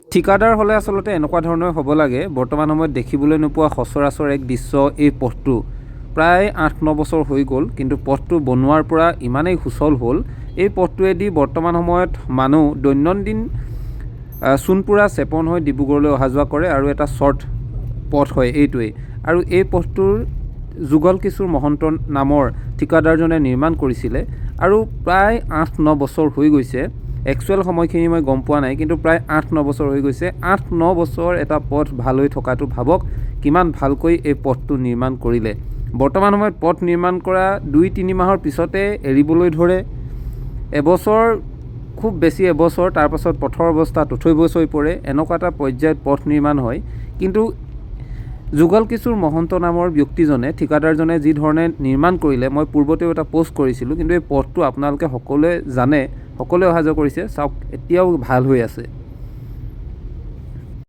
ঠিকাদাৰ হ'লে আচলতে এনেকুৱা ধৰণৰ হ'ব লাগে। বৰ্তমান সময়ত দেখিবলৈ নোপোৱা সচৰাচৰ এক দৃশ্য এই পথটো প্ৰায় 8-9 বছৰ হৈ গ'ল, কিন্তু পথটো বনোৱাৰ পৰা ইমানেই সুচল হ'ল। এই পথটোৱেদি বৰ্তমান সময়ত মানুহ দৈনন্দিন সোণপুৰা চেপন হৈ ডিব্ৰুগড়লৈ অহা যোৱা কৰে আৰু এটা শ্বৰ্ট পথ হয় এইটোৱেই। আৰু এই পথটোৰ যুগল কিশোৰ মহন্ত নামৰ ঠিকাদাৰজনে নিৰ্মাণ কৰিছিলে আৰু প্ৰায় 8-9 বছৰ হৈ গৈছে। একচুৱেল সময়খিনি মই গম পোৱা নাই, কিন্তু প্ৰায় 8-9 বছৰ হৈ গৈছে। 8-9 বছৰ এটা পথ ভাল হৈ থকাটো ভাবক কিমান ভালকৈ এই পথটো নিৰ্মাণ কৰিলে। বৰ্তমান সময়ত পথ নিৰ্মাণ কৰা 2-3 মাহৰ পিছতে এৰিবলৈ ধৰে। এবছৰ, খুব বেছি এবছৰ, তাৰপাছত পথৰ অৱস্থা তথৈবচ হৈ পৰে। এনেকুৱা এটা পৰ্যায়ত পথ নিৰ্মাণ হয়। কিন্তু যুগল কিশোৰ মহন্ত নামৰ ব্যক্তিজনে, ঠিকাদাৰজনে যি ধৰণে নিৰ্মাণ কৰিলে, মই পূৰ্বতেও এটা পোষ্ট কৰিছিলোঁ, কিন্তু এই পথটো আপোনালোকে সকলোৱে জানে, সকলোৱে অহা যোৱা কৰিছে, চাওক এতিয়াও ভাল হৈ আছে।